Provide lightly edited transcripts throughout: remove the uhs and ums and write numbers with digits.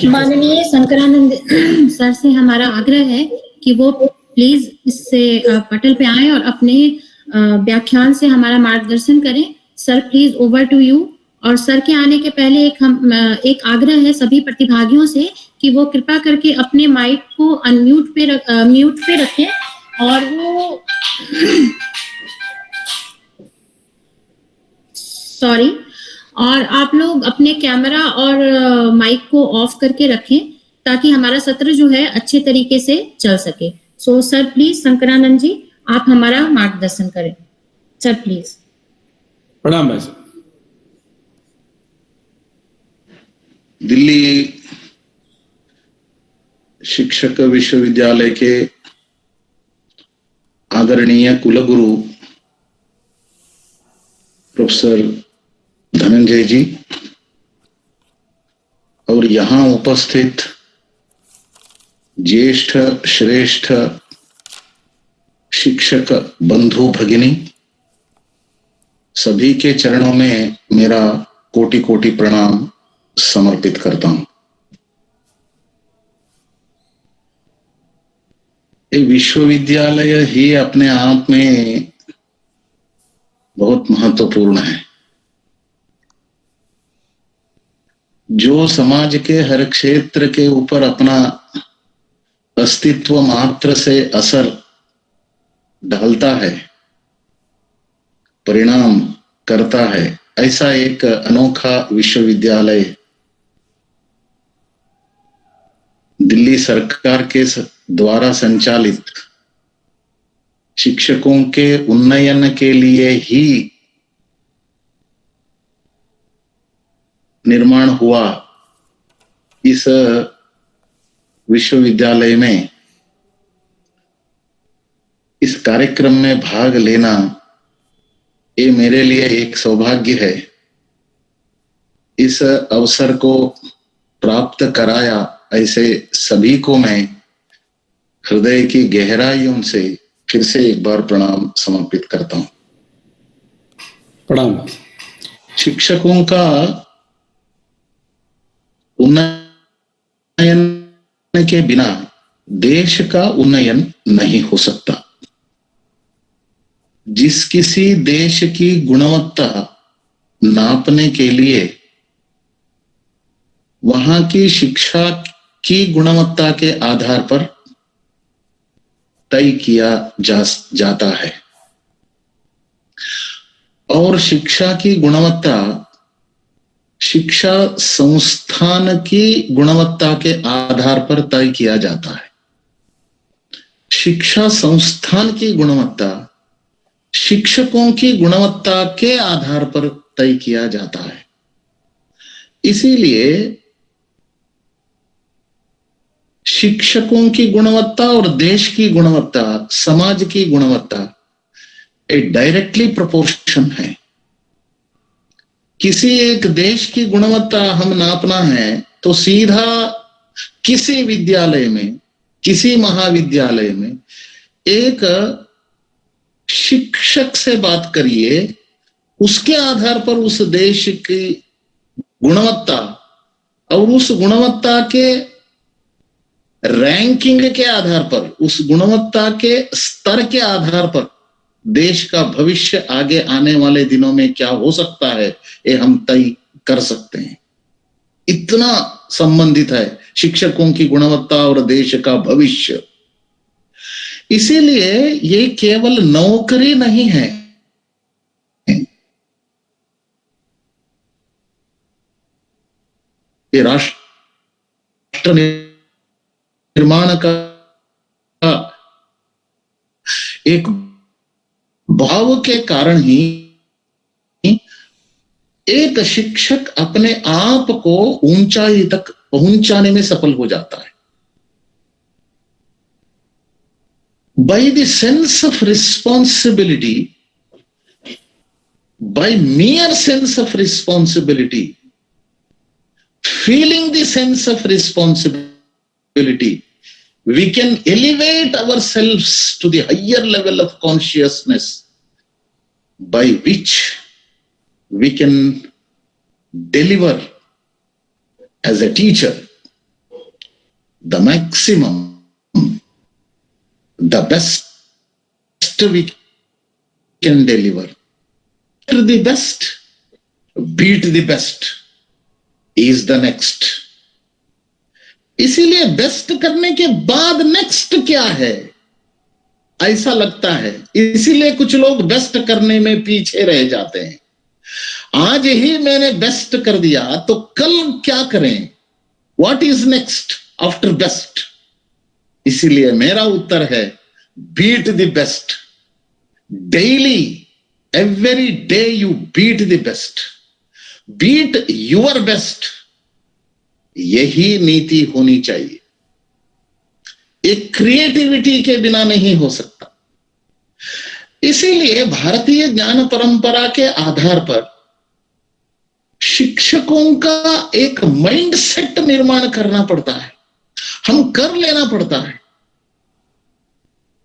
माननीय शंकरानंद सर से हमारा आग्रह है कि वो प्लीज इससे पटल पे आए और अपने व्याख्यान से हमारा मार्गदर्शन करें। Sir please over to you. और सर के आने के पहले एक आग्रह है सभी प्रतिभागियों से कि वो कृपा करके अपने माइक को अनम्यूट पे रखें और वो और आप लोग अपने कैमरा और माइक को ऑफ करके रखें ताकि हमारा सत्र जो है अच्छे तरीके से चल सके। सो सर प्लीज, शंकरानंद जी आप हमारा मार्गदर्शन करें। Sir please. प्रणाम भाई। दिल्ली शिक्षक विश्वविद्यालय के आदरणीय कुलगुरु प्रोफेसर धनंजय जी और यहाँ उपस्थित ज्येष्ठ श्रेष्ठ शिक्षक बंधु भगिनी, सभी के चरणों में मेरा कोटि कोटि प्रणाम समर्पित करता हूं। ये विश्वविद्यालय ही अपने आप में बहुत महत्वपूर्ण है। जो समाज के हर क्षेत्र के ऊपर अपना अस्तित्व मात्र से असर डालता है, परिणाम करता है, ऐसा एक अनोखा विश्वविद्यालय दिल्ली सरकार के द्वारा संचालित शिक्षकों के उन्नयन के लिए ही निर्माण हुआ। इस विश्वविद्यालय में इस कार्यक्रम में भाग लेना ये मेरे लिए एक सौभाग्य है। इस अवसर को प्राप्त कराया ऐसे सभी को मैं हृदय की गहराइयों से फिर से एक बार प्रणाम समर्पित करता हूं। प्रणाम। शिक्षकों का उन्नयन के बिना देश का उन्नयन नहीं हो सकता। जिस किसी देश की गुणवत्ता नापने के लिए वहां की शिक्षा की गुणवत्ता के आधार पर तय किया जाता है और शिक्षा की गुणवत्ता शिक्षा संस्थान की गुणवत्ता के आधार पर तय किया जाता है। शिक्षा संस्थान की गुणवत्ता शिक्षकों की गुणवत्ता के आधार पर तय किया जाता है। इसीलिए शिक्षकों की गुणवत्ता और देश की गुणवत्ता, समाज की गुणवत्ता एक डायरेक्टली प्रोपोर्शन है। किसी एक देश की गुणवत्ता हम नापना है तो सीधा किसी विद्यालय में, किसी महाविद्यालय में एक शिक्षक से बात करिए, उसके आधार पर उस देश की गुणवत्ता और उस गुणवत्ता के रैंकिंग के आधार पर, उस गुणवत्ता के स्तर के आधार पर देश का भविष्य आगे आने वाले दिनों में क्या हो सकता है ये हम तय कर सकते हैं। इतना संबंधित है शिक्षकों की गुणवत्ता और देश का भविष्य। इसीलिए ये केवल नौकरी नहीं है, ये राष्ट्र निर्माण का एक भाव के कारण ही एक शिक्षक अपने आप को ऊंचाई तक पहुंचाने में सफल हो जाता है। By the sense of responsibility, by mere sense of responsibility, feeling the sense of responsibility, we can elevate ourselves to the higher level of consciousness by which we can deliver as a teacher, the maximum, the best we can deliver. The best, beat the best is the next. इसीलिए best करने के बाद next क्या है ऐसा लगता है, इसीलिए कुछ लोग बेस्ट करने में पीछे रह जाते हैं। आज ही मैंने बेस्ट कर दिया तो कल क्या करें? What is next after best? इसीलिए मेरा उत्तर है beat the best. Daily, every day you beat the best, beat your best. यही नीति होनी चाहिए। एक क्रिएटिविटी के बिना नहीं हो सकता। इसीलिए भारतीय ज्ञान परंपरा के आधार पर शिक्षकों का एक माइंडसेट निर्माण करना पड़ता है, हम कर लेना पड़ता है,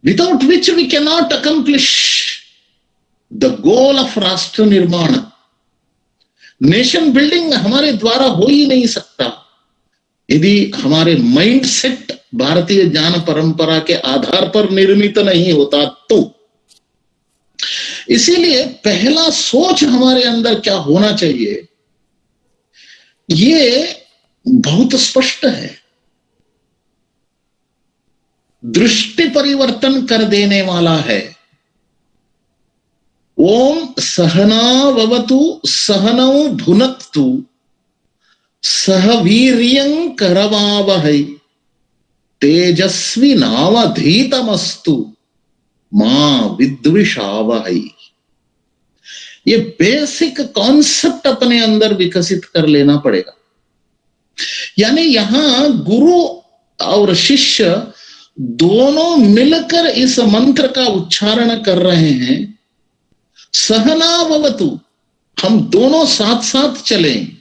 without which we can not accomplish the goal of राष्ट्र निर्माण। नेशन बिल्डिंग हमारे द्वारा हो ही नहीं सकता यदि हमारे माइंडसेट भारतीय ज्ञान परंपरा के आधार पर निर्मित नहीं होता तो। इसीलिए पहला सोच हमारे अंदर क्या होना चाहिए, ये बहुत स्पष्ट है, दृष्टि परिवर्तन कर देने वाला है। ओम सहनाववतु सहनौ भुनक्तु सह वीर्यं करवावहै तेजस्वी नावधीतमस्तु मां विद्विषावहै। ये बेसिक कॉन्सेप्ट अपने अंदर विकसित कर लेना पड़ेगा। यानी यहां गुरु और शिष्य दोनों मिलकर इस मंत्र का उच्चारण कर रहे हैं। सहनाववतु, हम दोनों साथ साथ चलें।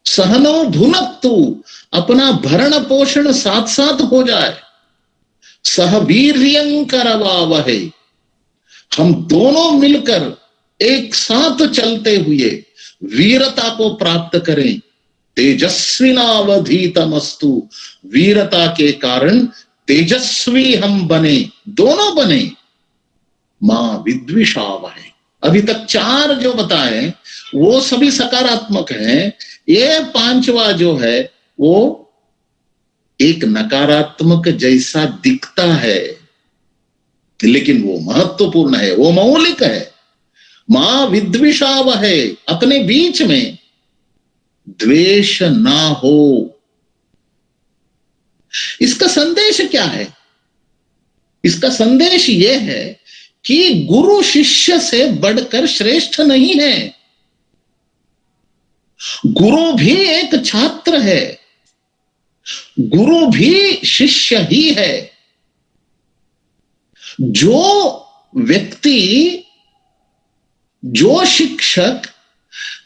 सहनो भुनक्तु, अपना भरण पोषण साथ साथ हो जाए। सह वीर्यं करवावहै, हम दोनों मिलकर एक साथ चलते हुए वीरता को प्राप्त करें। तेजस्विनावधीतमस्तु, वीरता के कारण तेजस्वी हम बने, दोनों बने। मां विद्विषावहै, अभी तक चार जो बताए वो सभी सकारात्मक हैं। ये पांचवा जो है वो एक नकारात्मक जैसा दिखता है, लेकिन वो महत्वपूर्ण है, वो मौलिक है। मां विद्विषावहै, अपने बीच में द्वेष ना हो। इसका संदेश क्या है? इसका संदेश यह है कि गुरु शिष्य से बढ़कर श्रेष्ठ नहीं है। गुरु भी एक छात्र है, गुरु भी शिष्य ही है। जो व्यक्ति, जो शिक्षक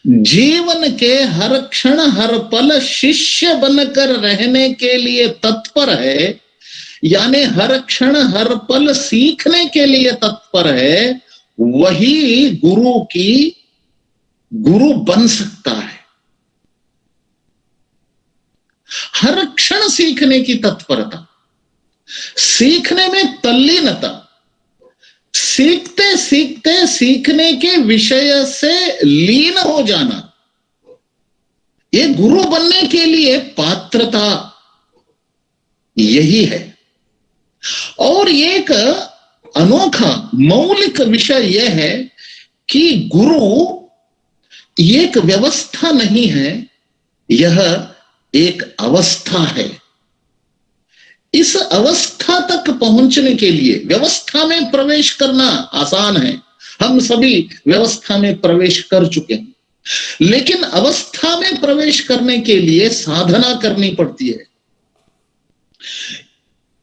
जीवन के हर क्षण हर पल शिष्य बनकर रहने के लिए तत्पर है, यानी हर क्षण हर पल सीखने के लिए तत्पर है, वही गुरु बन सकता है। हर क्षण सीखने की तत्परता, सीखने में तल्लीनता, सीखते सीखते सीखने के विषय से लीन हो जाना, ये गुरु बनने के लिए पात्रता यही है। और एक अनोखा मौलिक विषय यह है कि गुरु एक व्यवस्था नहीं है, यह एक अवस्था है। इस अवस्था तक पहुंचने के लिए व्यवस्था में प्रवेश करना आसान है, हम सभी व्यवस्था में प्रवेश कर चुके हैं, लेकिन अवस्था में प्रवेश करने के लिए साधना करनी पड़ती है।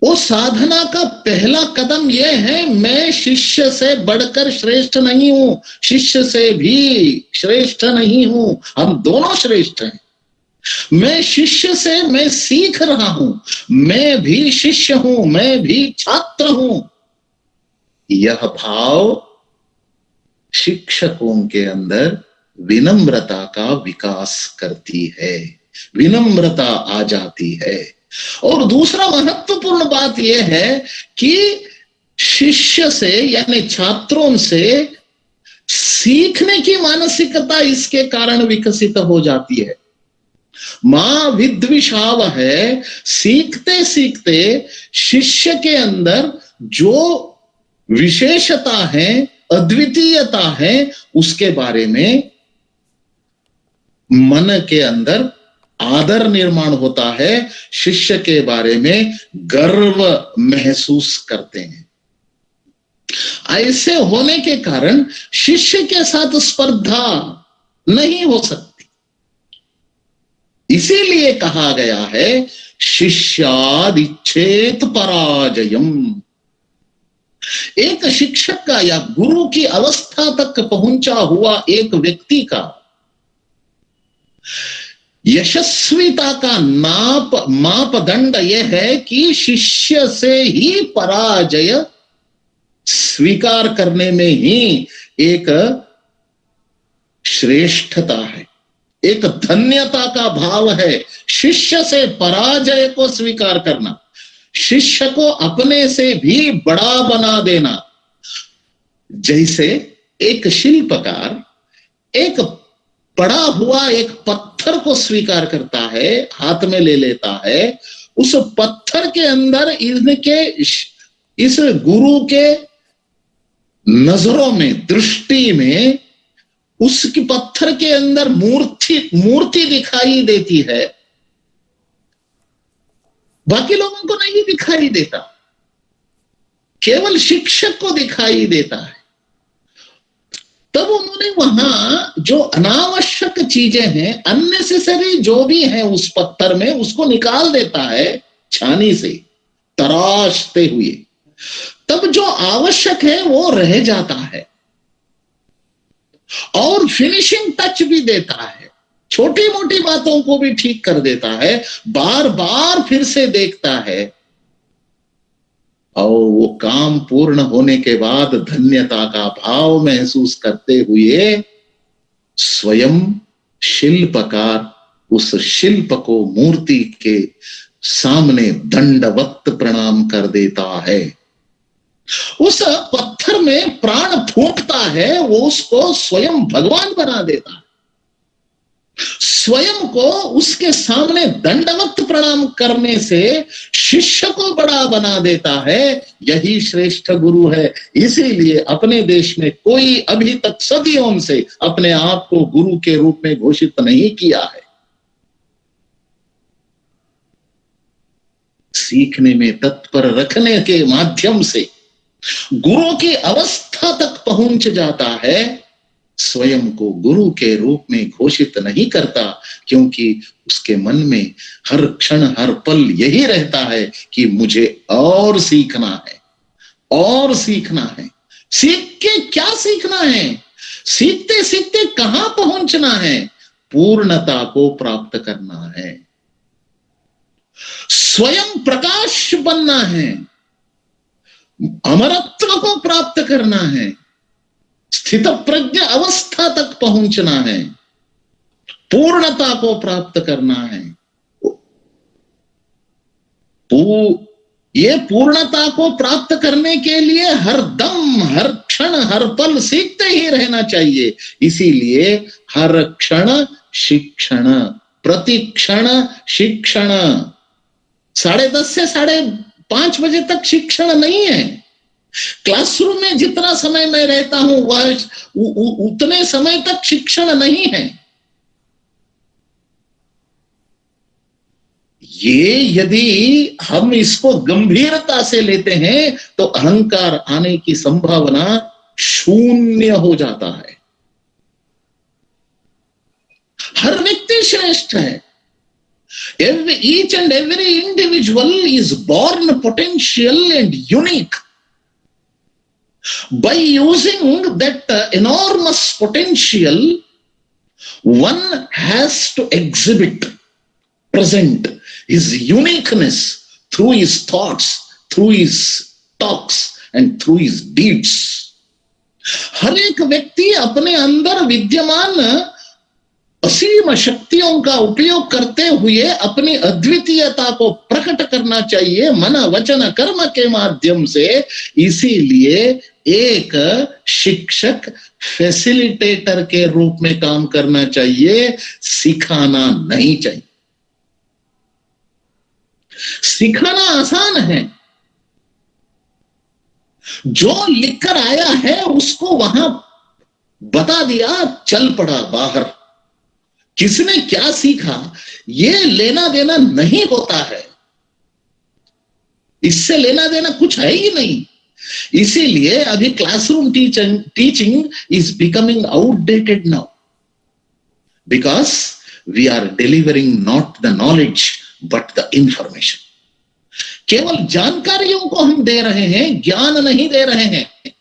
वो साधना का पहला कदम यह है, मैं शिष्य से बढ़कर श्रेष्ठ नहीं हूं, शिष्य से भी श्रेष्ठ नहीं हूं, हम दोनों श्रेष्ठ हैं। मैं शिष्य से मैं सीख रहा हूं, मैं भी शिष्य हूं, मैं भी छात्र हूं। यह भाव शिक्षकों के अंदर विनम्रता का विकास करती है। विनम्रता आ जाती है। और दूसरा महत्वपूर्ण बात यह है कि शिष्य से यानी छात्रों से सीखने की मानसिकता इसके कारण विकसित हो जाती है। मां विद्विषाव है, सीखते सीखते शिष्य के अंदर जो विशेषता है, अद्वितीयता है, उसके बारे में मन के अंदर आदर निर्माण होता है, शिष्य के बारे में गर्व महसूस करते हैं। ऐसे होने के कारण शिष्य के साथ स्पर्धा नहीं हो सकती। इसीलिए कहा गया है शिष्यादिच्छेत पराजयम। एक शिक्षक का या गुरु की अवस्था तक पहुंचा हुआ एक व्यक्ति का यशस्विता का मापदंड यह है कि शिष्य से ही पराजय स्वीकार करने में ही एक श्रेष्ठता है, एक धन्यता का भाव है। शिष्य से पराजय को स्वीकार करना, शिष्य को अपने से भी बड़ा बना देना। जैसे एक शिल्पकार एक पड़ा हुआ एक पत्थर को स्वीकार करता है, हाथ में ले लेता है, उस पत्थर के अंदर इनके इस गुरु के नजरों में, दृष्टि में उसकी पत्थर के अंदर मूर्ति दिखाई देती है, बाकी लोगों को नहीं दिखाई देता, केवल शिक्षक को दिखाई देता है। तब उन्होंने वहां जो अनावश्यक चीजें हैं, अननेसेसरी जो भी है उस पत्थर में, उसको निकाल देता है छानी से तराशते हुए। तब जो आवश्यक है वो रह जाता है और फिनिशिंग टच भी देता है, छोटी मोटी बातों को भी ठीक कर देता है, बार बार फिर से देखता है और वो काम पूर्ण होने के बाद धन्यता का भाव महसूस करते हुए स्वयं शिल्पकार उस शिल्प को मूर्ति के सामने दंडवत प्रणाम कर देता है। उस पत्थर में प्राण फूंकता है, वो उसको स्वयं भगवान बना देता है, स्वयं को उसके सामने दंडवत प्रणाम करने से शिष्य को बड़ा बना देता है। यही श्रेष्ठ गुरु है। इसीलिए अपने देश में कोई अभी तक सदियों से अपने आप को गुरु के रूप में घोषित नहीं किया है। सीखने में तत्पर रखने के माध्यम से गुरु की अवस्था तक पहुंच जाता है, स्वयं को गुरु के रूप में घोषित नहीं करता, क्योंकि उसके मन में हर क्षण हर पल यही रहता है कि मुझे और सीखना है, और सीखना है। सीख के क्या सीखना है? सीखते सीखते कहां पहुंचना है? पूर्णता को प्राप्त करना है, स्वयं प्रकाश बनना है, अमरत्व को प्राप्त करना है, स्थित प्रज्ञ अवस्था तक पहुंचना है, पूर्णता को प्राप्त करना है। ये पूर्णता को प्राप्त करने के लिए हर दम, हर क्षण, हर पल सीखते ही रहना चाहिए। इसीलिए हर क्षण शिक्षण, प्रति क्षण शिक्षण। 10:30 से 5:30 बजे तक शिक्षण नहीं है। क्लासरूम में जितना समय मैं रहता हूं वह उतने समय तक शिक्षण नहीं है। ये यदि हम इसको गंभीरता से लेते हैं तो अहंकार आने की संभावना शून्य हो जाता है। हर व्यक्ति श्रेष्ठ है। Each and every individual is born potential and unique. By using that enormous potential, one has to exhibit, present his uniqueness through his thoughts, through his talks and through his deeds. हर एक व्यक्ति अपने अंदर विद्यमान असीम शक्तियों का उपयोग करते हुए अपनी अद्वितीयता को प्रकट करना चाहिए मन वचन कर्म के माध्यम से। इसीलिए एक शिक्षक फैसिलिटेटर के रूप में काम करना चाहिए, सिखाना नहीं चाहिए। सिखाना आसान है, जो लिखकर आया है उसको वहां बता दिया, चल पड़ा बाहर। किसने क्या सीखा ये लेना देना नहीं होता है, इससे लेना देना कुछ है ही नहीं। इसीलिए अभी classroom teaching is becoming outdated now, because we are delivering not the knowledge but the information. केवल जानकारियों को हम दे रहे हैं, ज्ञान नहीं दे रहे हैं।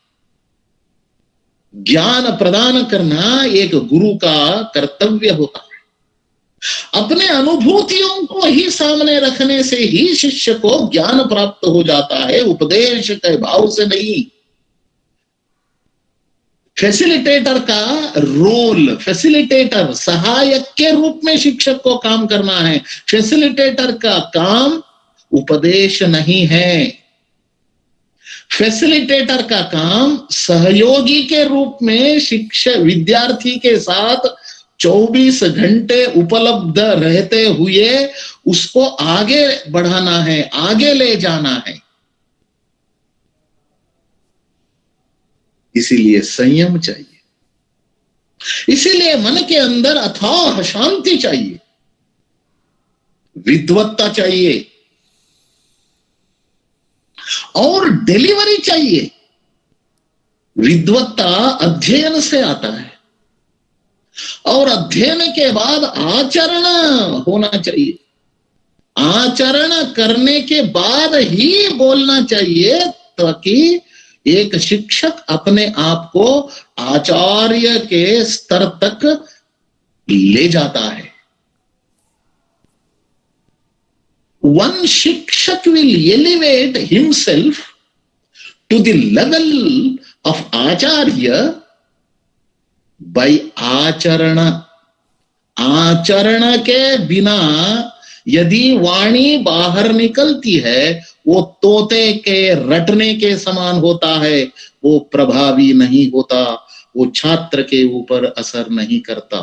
ज्ञान प्रदान करना एक गुरु का कर्तव्य होता है। अपने अनुभूतियों को ही सामने रखने से ही शिष्य को ज्ञान प्राप्त हो जाता है, उपदेश के भाव से नहीं। फैसिलिटेटर का रोल, फैसिलिटेटर सहायक के रूप में शिक्षक को काम करना है। फैसिलिटेटर का काम उपदेश नहीं है, फैसिलिटेटर का काम सहयोगी के रूप में शिक्षक विद्यार्थी के साथ 24 घंटे उपलब्ध रहते हुए उसको आगे बढ़ाना है, आगे ले जाना है। इसीलिए संयम चाहिए, इसीलिए मन के अंदर अथाह शांति चाहिए, विद्वत्ता चाहिए और डिलीवरी चाहिए। विद्वत्ता अध्ययन से आता है और अध्ययन के बाद आचरण होना चाहिए। आचरण करने के बाद ही बोलना चाहिए, ताकि एक शिक्षक अपने आप को आचार्य के स्तर तक ले जाता है। One शिक्षक will elevate himself to the level of Acharya by आचरण। आचरण के बिना यदि वाणी बाहर निकलती है वो तोते के रटने के समान होता है, वो प्रभावी नहीं होता, वो छात्र के ऊपर असर नहीं करता।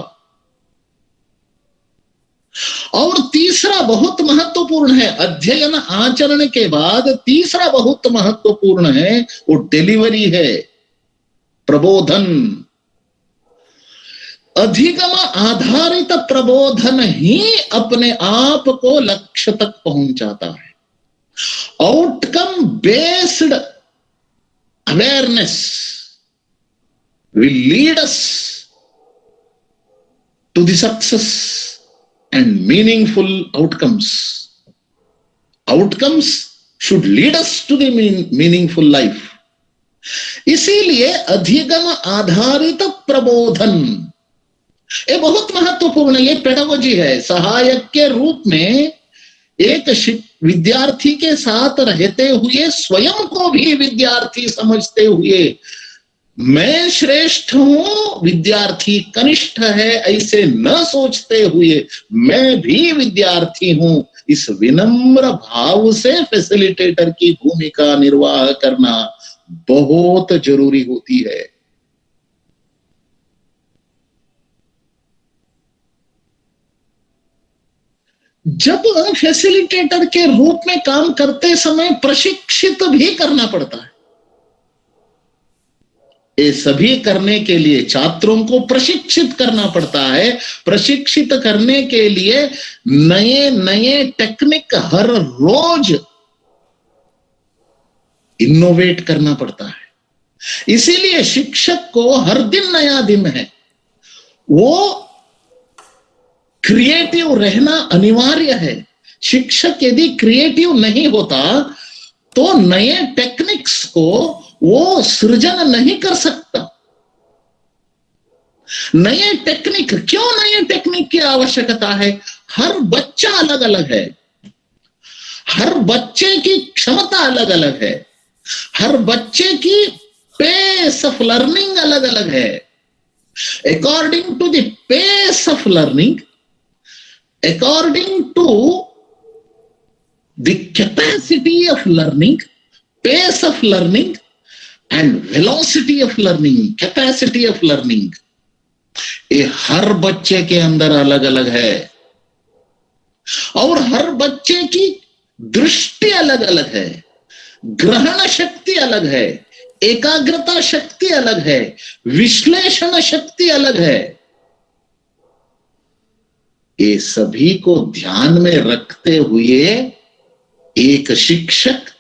और तीसरा बहुत महत्वपूर्ण है, अध्ययन आचरण के बाद तीसरा बहुत महत्वपूर्ण है, वो डिलीवरी है, प्रबोधन। अधिगम आधारित प्रबोधन ही अपने आप को लक्ष्य तक पहुंचाता है। Outcome based awareness will lead us to the success and meaningful outcomes. Outcomes should lead us to the meaningful life. इसीलिए अधिगम आधारित प्रबोधन ये बहुत महत्वपूर्ण, ये पेडागोजी है। सहायक के रूप में एक विद्यार्थी के साथ रहते हुए स्वयं को भी विद्यार्थी समझते हुए, मैं श्रेष्ठ हूं, विद्यार्थी कनिष्ठ है, ऐसे न सोचते हुए मैं भी विद्यार्थी हूं, इस विनम्र भाव से फैसिलिटेटर की भूमिका निर्वाह करना बहुत जरूरी होती है। जब फैसिलिटेटर के रूप में काम करते समय प्रशिक्षित भी करना पड़ता है। ये सभी करने के लिए छात्रों को प्रशिक्षित करना पड़ता है। प्रशिक्षित करने के लिए नए नए टेक्निक हर रोज इनोवेट करना पड़ता है। इसीलिए शिक्षक को हर दिन नया दिन है, वो क्रिएटिव रहना अनिवार्य है। शिक्षक यदि क्रिएटिव नहीं होता तो नए टेक्निक्स को वो सृजन नहीं कर सकता। नए टेक्निक, क्यों नए टेक्निक की आवश्यकता है? हर बच्चा अलग अलग है, हर बच्चे की क्षमता अलग अलग है, हर बच्चे की पेस ऑफ लर्निंग अलग अलग है। According to the pace of learning, according to the capacity of learning, pace of learning and velocity of learning, capacity of learning, ये हर बच्चे के अंदर अलग अलग है और हर बच्चे की दृष्टि अलग अलग है, ग्रहण शक्ति अलग है, एकाग्रता शक्ति अलग है, विश्लेषण शक्ति अलग है। ये सभी को ध्यान में रखते हुए एक शिक्षक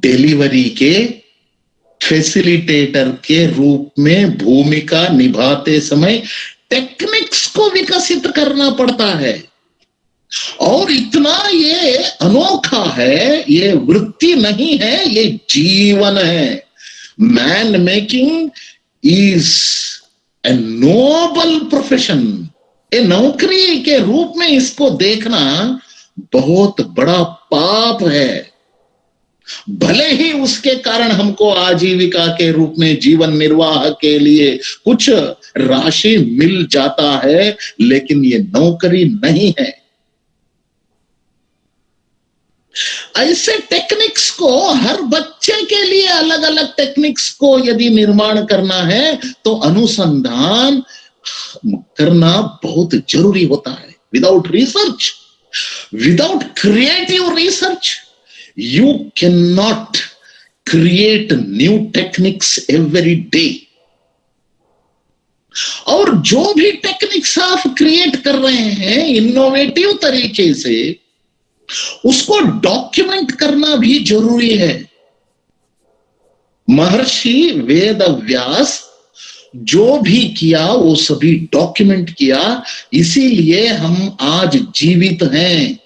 डिलीवरी के फैसिलिटेटर के रूप में भूमिका निभाते समय टेक्निक्स को विकसित करना पड़ता है। और इतना ये अनोखा है, ये वृत्ति नहीं है, ये जीवन है। Man making is a noble profession. ये नौकरी के रूप में इसको देखना बहुत बड़ा पाप है। भले ही उसके कारण हमको आजीविका के रूप में जीवन निर्वाह के लिए कुछ राशि मिल जाता है, लेकिन ये नौकरी नहीं है। ऐसे टेक्निक्स को हर बच्चे के लिए अलग अलग टेक्निक्स को यदि निर्माण करना है तो अनुसंधान करना बहुत जरूरी होता है। Without research, without creative research, you cannot create new techniques every day। और जो भी टेक्निक्स आप क्रिएट कर रहे हैं इनोवेटिव तरीके से, उसको डॉक्यूमेंट करना भी जरूरी है। महर्षि वेदव्यास जो भी किया वो सभी डॉक्यूमेंट किया, इसीलिए हम आज जीवित हैं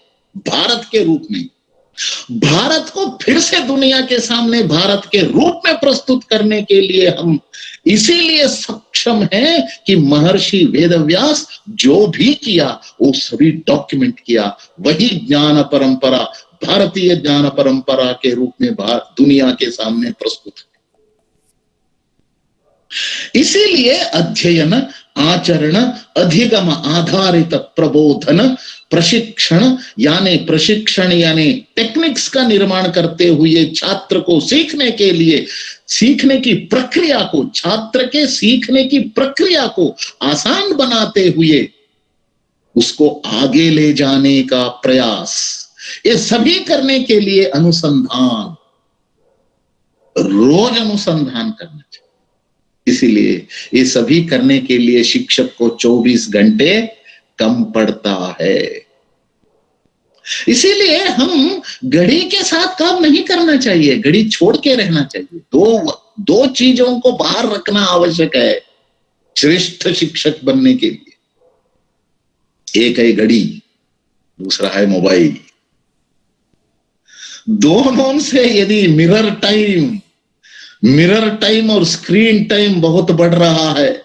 भारत के रूप में। भारत को फिर से दुनिया के सामने भारत के रूप में प्रस्तुत करने के लिए हम इसीलिए सक्षम हैं कि महर्षि वेदव्यास जो भी किया वो सभी डॉक्यूमेंट किया। वही ज्ञान परंपरा भारतीय ज्ञान परंपरा के रूप में दुनिया के सामने प्रस्तुत है। इसीलिए अध्ययन, आचरण, अधिगम आधारित प्रबोधन, प्रशिक्षण यानी टेक्निक्स का निर्माण करते हुए छात्र को सीखने के लिए सीखने की प्रक्रिया को, छात्र के सीखने की प्रक्रिया को आसान बनाते हुए उसको आगे ले जाने का प्रयास, ये सभी करने के लिए अनुसंधान, रोज अनुसंधान करना चाहिए। इसीलिए ये सभी करने के लिए शिक्षक को 24 घंटे कम पड़ता है। इसीलिए हम घड़ी के साथ काम नहीं करना चाहिए, घड़ी छोड़ के रहना चाहिए। दो चीजों को बाहर रखना आवश्यक है श्रेष्ठ शिक्षक बनने के लिए। एक है घड़ी, दूसरा है मोबाइल। दोनों से यदि मिरर टाइम और स्क्रीन टाइम बहुत बढ़ रहा है,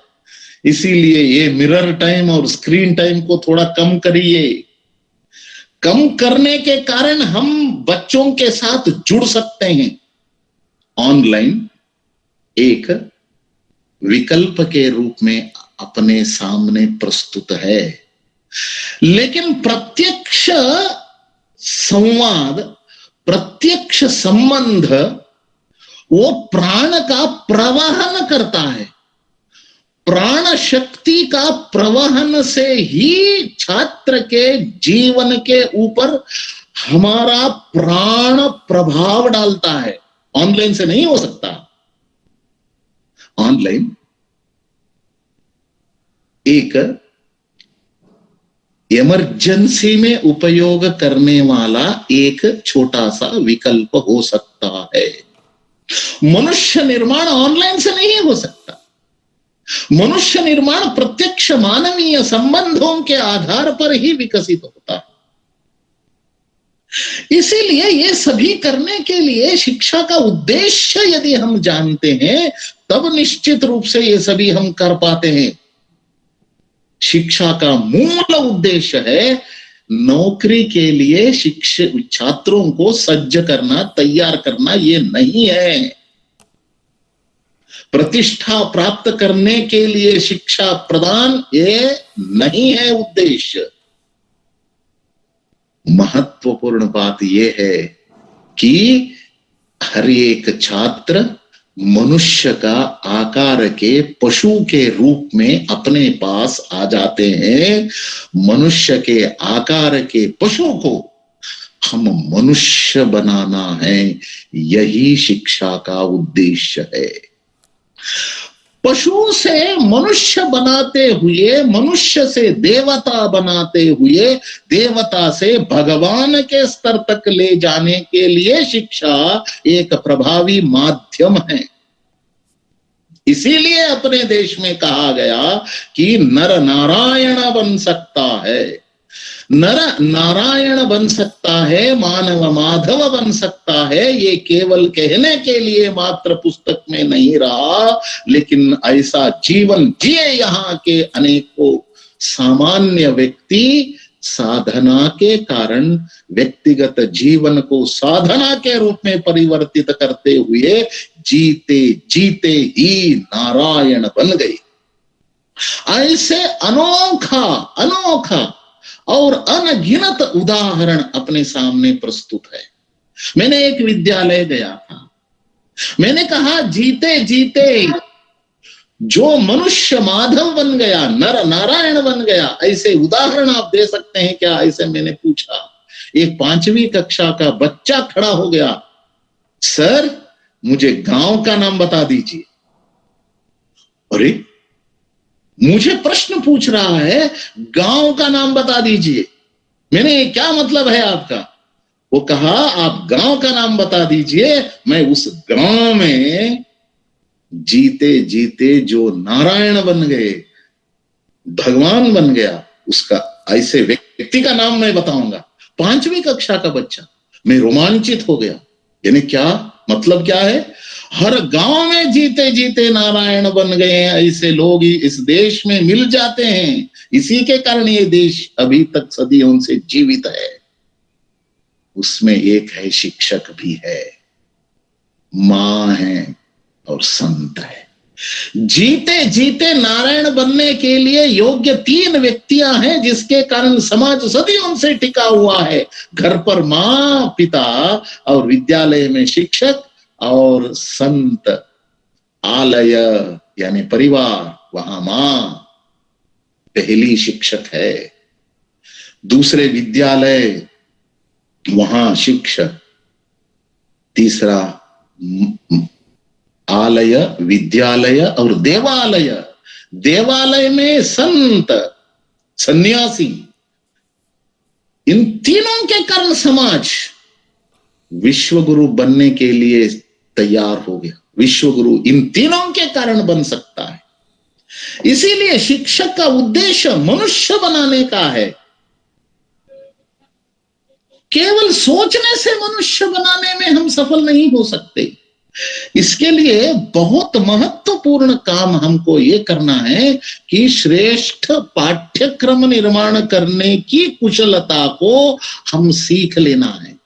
इसीलिए ये मिरर टाइम और स्क्रीन टाइम को थोड़ा कम करिए। कम करने के कारण हम बच्चों के साथ जुड़ सकते हैं। ऑनलाइन एक विकल्प के रूप में अपने सामने प्रस्तुत है, लेकिन प्रत्यक्ष संवाद, प्रत्यक्ष संबंध वो प्राण का प्रवहन करता है। प्राण शक्ति का प्रवहन से ही छात्र के जीवन के ऊपर हमारा प्राण प्रभाव डालता है। ऑनलाइन से नहीं हो सकता। ऑनलाइन एक इमरजेंसी में उपयोग करने वाला एक छोटा सा विकल्प हो सकता है। मनुष्य निर्माण ऑनलाइन से नहीं हो सकता। मनुष्य निर्माण प्रत्यक्ष मानवीय संबंधों के आधार पर ही विकसित होता है। इसीलिए ये सभी करने के लिए शिक्षा का उद्देश्य यदि हम जानते हैं, तब निश्चित रूप से ये सभी हम कर पाते हैं। शिक्षा का मूल उद्देश्य है नौकरी के लिए शिक्षक छात्रों को सज्ज करना, तैयार करना, ये नहीं है। प्रतिष्ठा प्राप्त करने के लिए शिक्षा प्रदान ये नहीं है उद्देश्य। महत्वपूर्ण बात यह है कि हर एक छात्र मनुष्य का आकार के पशु के रूप में अपने पास आ जाते हैं। मनुष्य के आकार के पशु को हम मनुष्य बनाना है, यही शिक्षा का उद्देश्य है। पशु से मनुष्य बनाते हुए, मनुष्य से देवता बनाते हुए, देवता से भगवान के स्तर तक ले जाने के लिए शिक्षा एक प्रभावी माध्यम है। इसीलिए अपने देश में कहा गया कि नर नारायण बन सकता है, नर नारायण बन सकता है, मानव माधव बन सकता है। ये केवल कहने के लिए मात्र पुस्तक में नहीं रहा, लेकिन ऐसा जीवन जिए यहाँ के अनेकों सामान्य व्यक्ति साधना के कारण व्यक्तिगत जीवन को साधना के रूप में परिवर्तित करते हुए जीते जीते ही नारायण बन गए। ऐसे अनोखा अनोखा और अनगिनत उदाहरण अपने सामने प्रस्तुत है। मैंने एक विद्यालय गया था, मैंने कहा जीते जीते जो मनुष्य माधव बन गया, नर नारायण बन गया, ऐसे उदाहरण आप दे सकते हैं क्या? ऐसे मैंने पूछा। एक 5वीं कक्षा का बच्चा खड़ा हो गया, सर मुझे गांव का नाम बता दीजिए। अरे मुझे प्रश्न पूछ रहा है, गांव का नाम बता दीजिए। मैंने क्या मतलब है आपका? वो कहा आप गांव का नाम बता दीजिए, मैं उस गांव में जीते जीते जो नारायण बन गए, भगवान बन गया, उसका ऐसे व्यक्ति का नाम मैं बताऊंगा। 5वीं कक्षा का बच्चा। मैं रोमांचित हो गया। यानी क्या मतलब क्या है? हर गांव में जीते जीते नारायण बन गए हैं, ऐसे लोग ही इस देश में मिल जाते हैं। इसी के कारण ये देश अभी तक सदियों से जीवित है। उसमें एक है शिक्षक भी है, मां है और संत है। जीते जीते नारायण बनने के लिए योग्य 3 व्यक्तियां हैं, जिसके कारण समाज सदियों से टिका हुआ है। घर पर मां पिता और विद्यालय में शिक्षक और संत। आलय यानी परिवार, वहां मां पहली शिक्षक है, दूसरे विद्यालय वहां शिक्षक, तीसरा आलय विद्यालय और देवालय। देवालय में संत सन्यासी। इन तीनों के कारण समाज विश्वगुरु बनने के लिए तैयार हो गया। विश्वगुरु इन तीनों के कारण बन सकता है। इसीलिए शिक्षक का उद्देश्य मनुष्य बनाने का है। केवल सोचने से मनुष्य बनाने में हम सफल नहीं हो सकते। इसके लिए बहुत महत्वपूर्ण काम हमको ये करना है कि श्रेष्ठ पाठ्यक्रम निर्माण करने की कुशलता को हम सीख लेना है।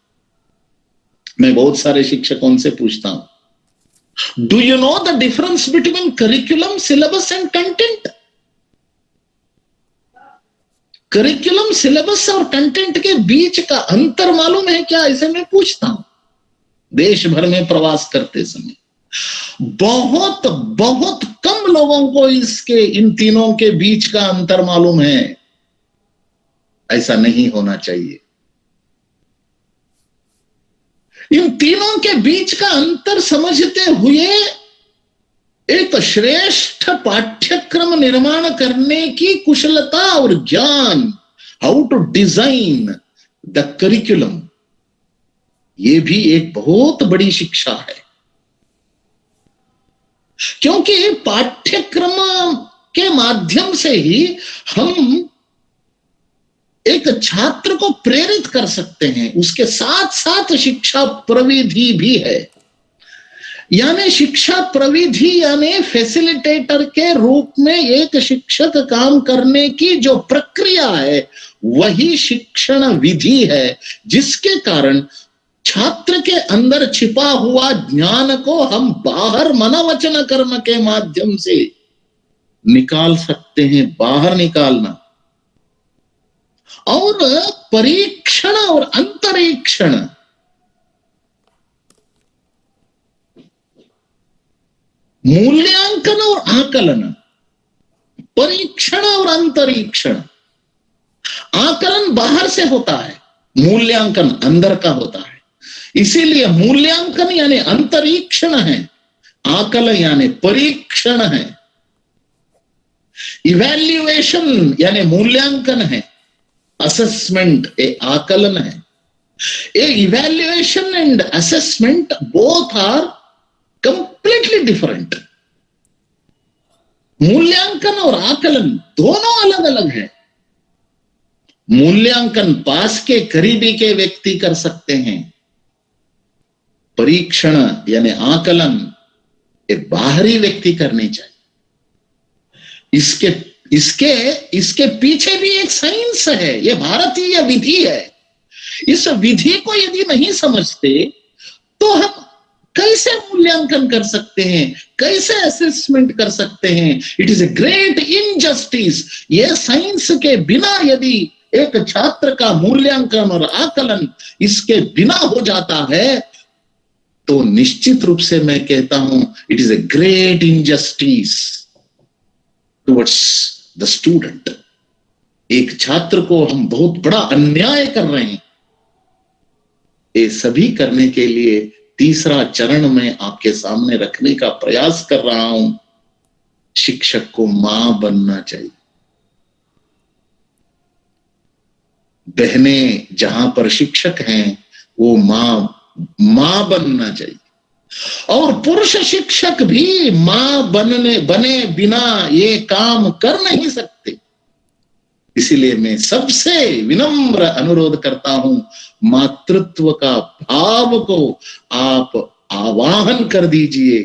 मैं बहुत सारे शिक्षकों से पूछता हूं, do you know the difference between curriculum, syllabus and content? Curriculum, syllabus और कंटेंट के बीच का अंतर मालूम है क्या? ऐसे मैं पूछता हूं देश भर में प्रवास करते समय। बहुत बहुत कम लोगों को इसके इन तीनों के बीच का अंतर मालूम है। ऐसा नहीं होना चाहिए। इन तीनों के बीच का अंतर समझते हुए एक श्रेष्ठ पाठ्यक्रम निर्माण करने की कुशलता और ज्ञान, how to design the curriculum, ये भी एक बहुत बड़ी शिक्षा है। क्योंकि पाठ्यक्रम के माध्यम से ही हम एक छात्र को प्रेरित कर सकते हैं। उसके साथ साथ शिक्षा प्रविधि भी है। यानी शिक्षा प्रविधि यानी फैसिलिटेटर के रूप में एक शिक्षक काम करने की जो प्रक्रिया है, वही शिक्षण विधि है, जिसके कारण छात्र के अंदर छिपा हुआ ज्ञान को हम बाहर मनोवचन कर्म के माध्यम से निकाल सकते हैं, बाहर निकालना। और परीक्षण और अंतरीक्षण, मूल्यांकन और आकलन, परीक्षण और अंतरीक्षण। आकलन बाहर से होता है, मूल्यांकन अंदर का होता है। इसीलिए मूल्यांकन यानी अंतरीक्षण है, आकलन यानी परीक्षण है। इवैल्यूएशन यानी मूल्यांकन है, असेसमेंट ए आकलन है। A evaluation and assessment both are completely different. मूल्यांकन और आकलन दोनों अलग अलग है। मूल्यांकन पास के करीबी के व्यक्ति कर सकते हैं, परीक्षण यानी आकलन ये बाहरी व्यक्ति करनी चाहिए। इसके पीछे भी एक साइंस है, ये भारतीय विधि है। इस विधि को यदि नहीं समझते तो हम कैसे मूल्यांकन कर सकते हैं, कैसे असेसमेंट कर सकते हैं? It is a great injustice. ये साइंस के बिना यदि एक छात्र का मूल्यांकन और आकलन इसके बिना हो जाता है तो निश्चित रूप से मैं कहता हूं it is a great injustice towards the student. एक छात्र को हम बहुत बड़ा अन्याय कर रहे हैं। ये सभी करने के लिए तीसरा चरण में आपके सामने रखने का प्रयास कर रहा हूं। शिक्षक को मां बनना चाहिए। बहनें जहां पर शिक्षक हैं वो मां बनना चाहिए। और पुरुष शिक्षक भी मां बने बिना ये काम कर नहीं सकते। इसीलिए मैं सबसे विनम्र अनुरोध करता हूं, मातृत्व का भाव को आप आवाहन कर दीजिए।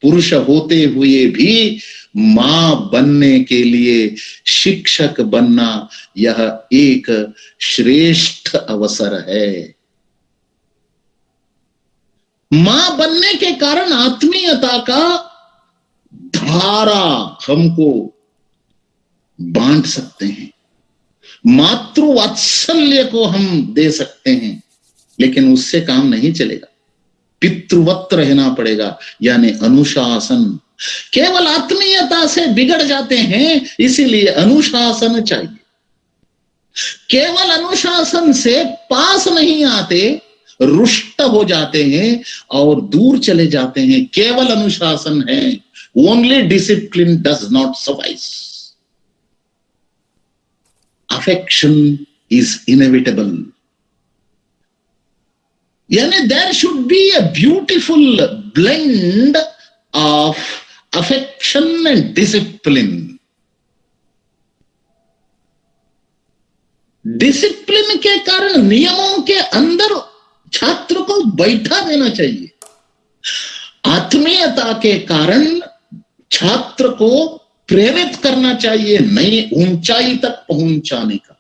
पुरुष होते हुए भी मां बनने के लिए शिक्षक बनना यह एक श्रेष्ठ अवसर है। मां बनने के कारण आत्मीयता का धारा हमको बांट सकते हैं, मातृवात्सल्य को हम दे सकते हैं। लेकिन उससे काम नहीं चलेगा, पितृवत रहना पड़ेगा, यानी अनुशासन। केवल आत्मीयता से बिगड़ जाते हैं, इसीलिए अनुशासन चाहिए। केवल अनुशासन से पास नहीं आते, रुष्ट हो जाते हैं और दूर चले जाते हैं। केवल अनुशासन है, only discipline does not suffice. Affection is inevitable. यानी there should be a beautiful blend of affection and discipline. Discipline के कारण नियमों के अंदर छात्र को बैठा देना चाहिए। आत्मीयता के कारण छात्र को प्रेरित करना चाहिए नई ऊंचाई तक पहुंचाने का।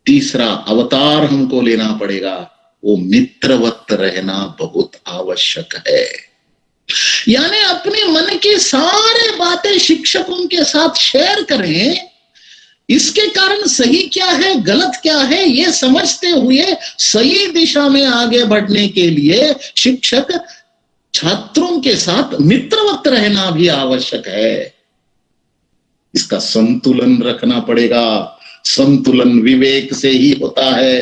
तीसरा अवतार हमको लेना पड़ेगा, वो मित्रवत रहना बहुत आवश्यक है। यानी अपने मन की सारी बातें शिक्षकों के साथ शेयर करें। इसके कारण सही क्या है, गलत क्या है, ये समझते हुए सही दिशा में आगे बढ़ने के लिए शिक्षक छात्रों के साथ मित्रवत रहना भी आवश्यक है। इसका संतुलन रखना पड़ेगा। संतुलन विवेक से ही होता है।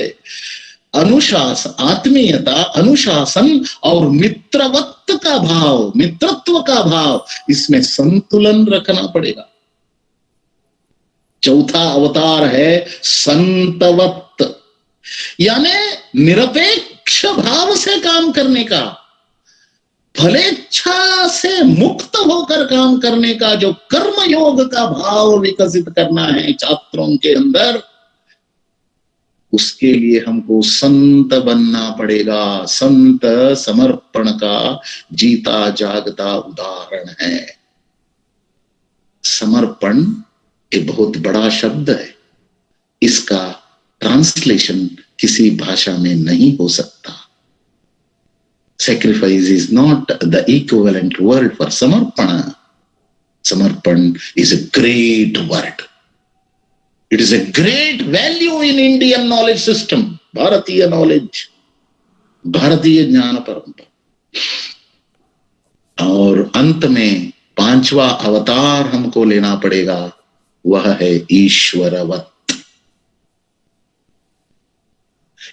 अनुशासन, आत्मीयता, अनुशासन और मित्रवत का भाव, मित्रत्व का भाव, इसमें संतुलन रखना पड़ेगा। चौथा अवतार है संतवत, यानी निरपेक्ष भाव से काम करने का, फलेच्छा से मुक्त होकर काम करने का, जो कर्म योग का भाव विकसित करना है छात्रों के अंदर, उसके लिए हमको संत बनना पड़ेगा। संत समर्पण का जीता जागता उदाहरण है। समर्पण एक बहुत बड़ा शब्द है। इसका ट्रांसलेशन किसी भाषा में नहीं हो सकता। Sacrifice is not the equivalent word for samarpana. Samarpan is a great word. It is a great value in Indian knowledge system. भारतीय knowledge, भारतीय ज्ञान परंपरा। और अंत में 5वां अवतार हमको लेना पड़ेगा, वह है ईश्वरवत।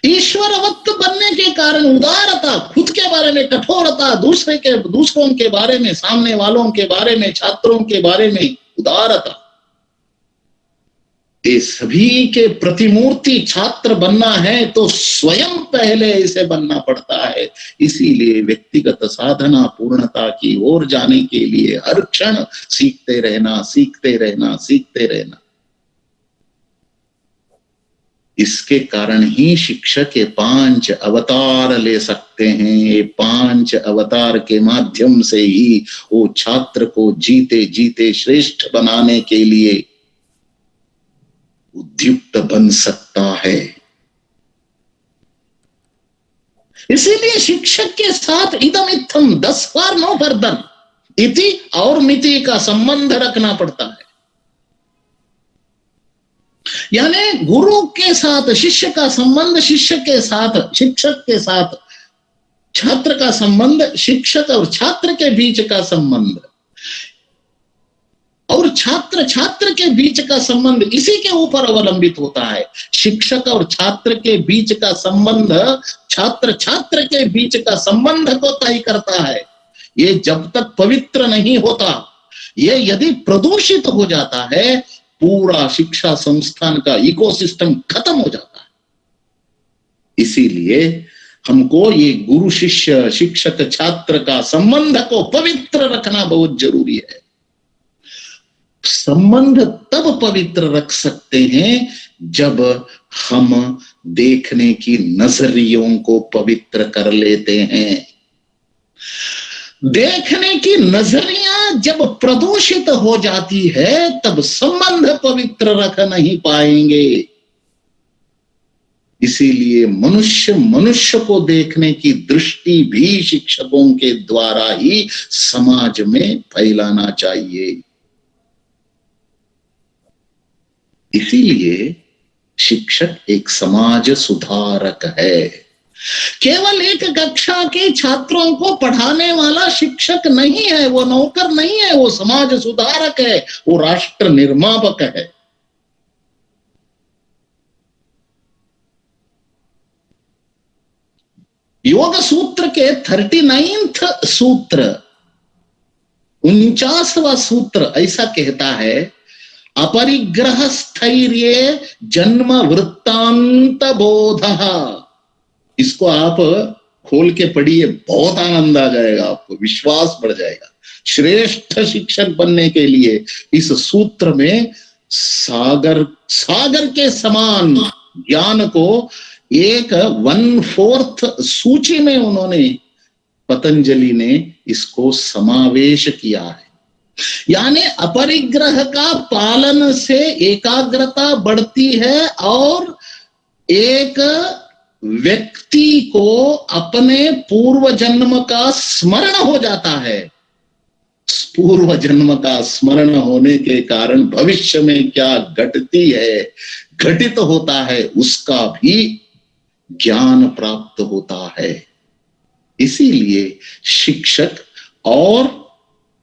ईश्वरवत बनने के कारण उदारता, खुद के बारे में कठोरता, दूसरों के बारे में, सामने वालों के बारे में, छात्रों के बारे में उदारता, ये सभी के प्रतिमूर्ति छात्र बनना है तो स्वयं पहले इसे बनना पड़ता है। इसीलिए व्यक्तिगत साधना पूर्णता की ओर जाने के लिए हर क्षण सीखते रहना, सीखते रहना, सीखते रहना। इसके कारण ही शिक्षक ये 5 अवतार ले सकते हैं। ये 5 अवतार के माध्यम से ही वो छात्र को जीते जीते श्रेष्ठ बनाने के लिए उद्युक्त बन सकता है। इसीलिए शिक्षक के साथ इदम इत्थम 10 बार नो फर्दर इति और मिति का संबंध रखना पड़ता है। यानी गुरु के साथ शिष्य का संबंध, शिष्य के साथ शिक्षक के साथ छात्र का संबंध, शिक्षक और छात्र के बीच का संबंध, और छात्र छात्र के बीच का संबंध इसी के ऊपर अवलंबित होता है। शिक्षक और छात्र के बीच का संबंध छात्र छात्र के बीच का संबंध को तय करता है। ये जब तक पवित्र नहीं होता, ये यदि प्रदूषित हो जाता है, पूरा शिक्षा संस्थान का इकोसिस्टम खत्म हो जाता है। इसीलिए हमको ये गुरु शिष्य, शिक्षक छात्र का संबंध को पवित्र रखना बहुत जरूरी है। संबंध तब पवित्र रख सकते हैं जब हम देखने की नजरियों को पवित्र कर लेते हैं। देखने की नजरिया जब प्रदूषित हो जाती है, तब संबंध पवित्र रख नहीं पाएंगे। इसीलिए मनुष्य मनुष्य को देखने की दृष्टि भी शिक्षकों के द्वारा ही समाज में फैलाना चाहिए। इसीलिए शिक्षक एक समाज सुधारक है। केवल एक कक्षा के छात्रों को पढ़ाने वाला शिक्षक नहीं है, वो नौकर नहीं है, वो समाज सुधारक है, वो राष्ट्र निर्मापक है। योग सूत्र के 39th सूत्र 49वां सूत्र ऐसा कहता है, अपरिग्रह स्थैर्य जन्म वृत्तांत बोधः। इसको आप खोल के पढ़िए, बहुत आनंद आ जाएगा, आपको विश्वास बढ़ जाएगा। श्रेष्ठ शिक्षक बनने के लिए इस सूत्र में सागर के समान ज्ञान को एक 1/4 सूची में उन्होंने, पतंजलि ने इसको समावेश किया है। यानी अपरिग्रह का पालन से एकाग्रता बढ़ती है और एक व्यक्ति को अपने पूर्व जन्म का स्मरण हो जाता है। पूर्व जन्म का स्मरण होने के कारण भविष्य में क्या घटती है, घटित होता है, उसका भी ज्ञान प्राप्त होता है। इसीलिए शिक्षक और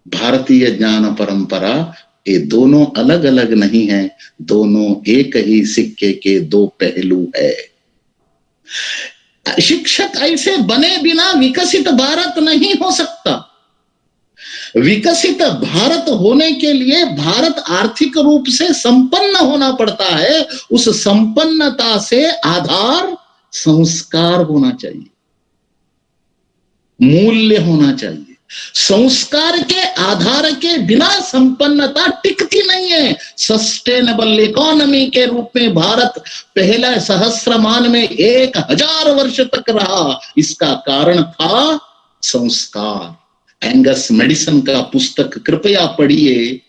भारतीय ज्ञान परंपरा ये दोनों अलग अलग नहीं है, दोनों एक ही सिक्के के 2 पहलू है। शिक्षक ऐसे बने बिना विकसित भारत नहीं हो सकता। विकसित भारत होने के लिए भारत आर्थिक रूप से संपन्न होना पड़ता है। उस संपन्नता से आधार संस्कार होना चाहिए, मूल्य होना चाहिए। संस्कार के आधार के बिना संपन्नता टिकती नहीं है। सस्टेनेबल इकोनॉमी के रूप में भारत पहले सहस्रमान में 1000 वर्ष तक रहा। इसका कारण था संस्कार। एंगस मेडिसन का पुस्तक कृपया पढ़िए,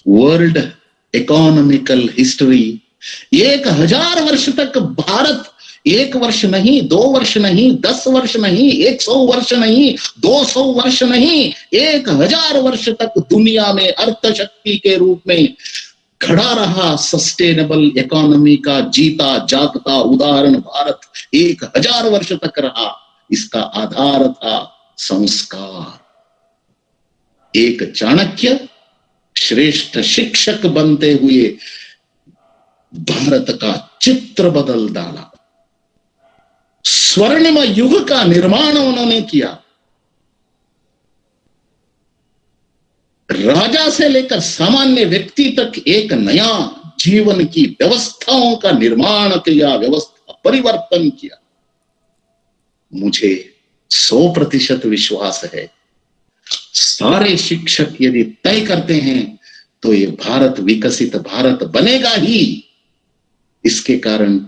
वर्ल्ड इकोनॉमिकल हिस्ट्री 1000 वर्ष तक भारत 1 वर्ष नहीं, 2 वर्ष नहीं, 10 वर्ष नहीं, 100 वर्ष नहीं, 200 वर्ष नहीं, 1000 वर्ष तक दुनिया में अर्थशक्ति के रूप में खड़ा रहा। सस्टेनेबल इकोनॉमी का जीता जागता उदाहरण भारत 1000 वर्ष तक रहा। इसका आधार था संस्कार। एक चाणक्य श्रेष्ठ शिक्षक बनते हुए भारत का चित्र बदल डाला। स्वर्णिम युग का निर्माण उन्होंने किया। राजा से लेकर सामान्य व्यक्ति तक एक नया जीवन की व्यवस्थाओं का निर्माण किया, व्यवस्था परिवर्तन किया। मुझे 100% विश्वास है, सारे शिक्षक यदि तय करते हैं तो ये भारत विकसित भारत बनेगा ही। इसके कारण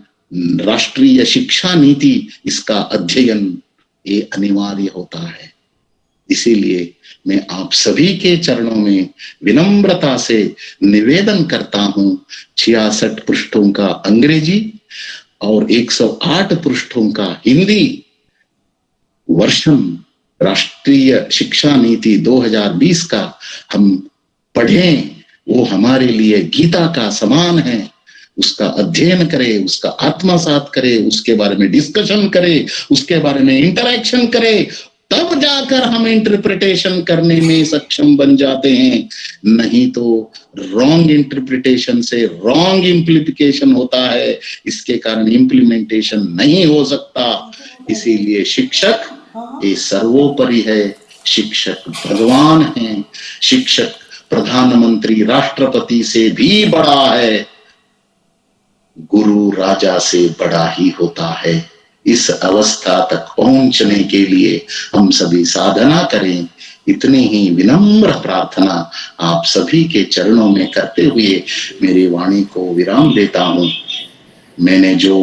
राष्ट्रीय शिक्षा नीति, इसका अध्ययन ये अनिवार्य होता है। इसीलिए मैं आप सभी के चरणों में विनम्रता से निवेदन करता हूं, 66 पृष्ठों का अंग्रेजी और 108 पृष्ठों का हिंदी वर्षन राष्ट्रीय शिक्षा नीति 2020 का हम पढ़ें। वो हमारे लिए गीता का समान है। उसका अध्ययन करें, उसका आत्मसात करें, उसके बारे में डिस्कशन करें, उसके बारे में इंटरैक्शन करें, तब जाकर हम इंटरप्रिटेशन करने में सक्षम बन जाते हैं। नहीं तो रॉन्ग इंटरप्रिटेशन से रॉन्ग इम्प्लीकेशन होता है। इसके कारण इम्प्लीमेंटेशन नहीं हो सकता। इसीलिए शिक्षक ये सर्वोपरि है। शिक्षक भगवान है। शिक्षक प्रधानमंत्री राष्ट्रपति से भी बड़ा है। गुरु राजा से बड़ा ही होता है। इस अवस्था तक पहुंचने के लिए हम सभी साधना करें। इतनी ही विनम्र प्रार्थना आप सभी के चरणों में करते हुए मेरी वाणी को विराम देता हूं। मैंने जो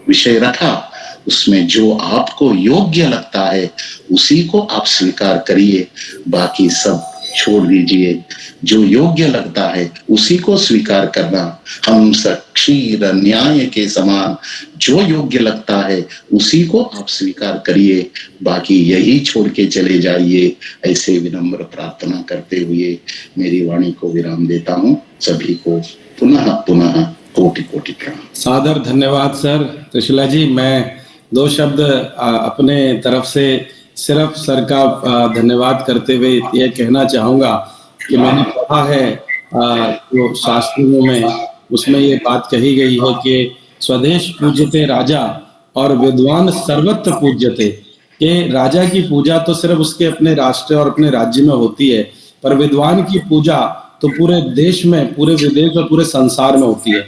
विषय रखा उसमें जो आपको योग्य लगता है उसी को आप स्वीकार करिए, बाकी सब छोड़ दीजिए। जो योग्य लगता है उसी को स्वीकार करना। हम क्षीर न्याय के समान जो योग्य लगता है उसी को आप स्वीकार करिए, बाकी यही छोड़ के चले जाइए। ऐसे विनम्र प्रार्थना करते हुए मेरी वाणी को विराम देता हूं। सभी को पुनः पुनः कोटि कोटि प्रणाम। सादर धन्यवाद सर। त्रिशूला जी, मैं 2 शब्द अपने तरफ से सिर्फ सर का धन्यवाद करते हुए ये कहना चाहूंगा कि मैंने पढ़ा है जो शास्त्रों में, उसमें ये बात कही गई है कि स्वदेश पूज्यते राजा और विद्वान सर्वत्र पूज्यते। कि राजा की पूजा तो सिर्फ उसके अपने राष्ट्र और अपने राज्य में होती है, पर विद्वान की पूजा तो पूरे देश में, पूरे विदेश और पूरे संसार में होती है।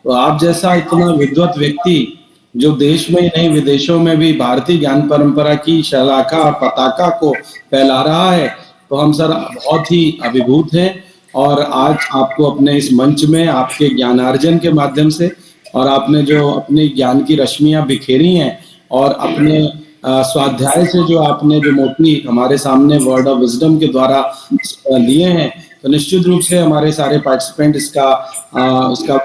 तो आप जैसा इतना विद्वत व्यक्ति जो देश में ही नहीं विदेशों में भी भारतीय ज्ञान परंपरा की शलाखा और पताका को फैला रहा है, तो हम सर बहुत ही अभिभूत हैं। और आज आपको अपने इस मंच में आपके ज्ञानार्जन के माध्यम से और आपने जो अपने ज्ञान की रश्मियां बिखेरी हैं और अपने स्वाध्याय से जो आपने जो मोटी हमारे सामने वर्ड ऑफ विजडम के द्वारा दिए हैं, तो निश्चित रूप से हमारे सारे पार्टिसिपेंट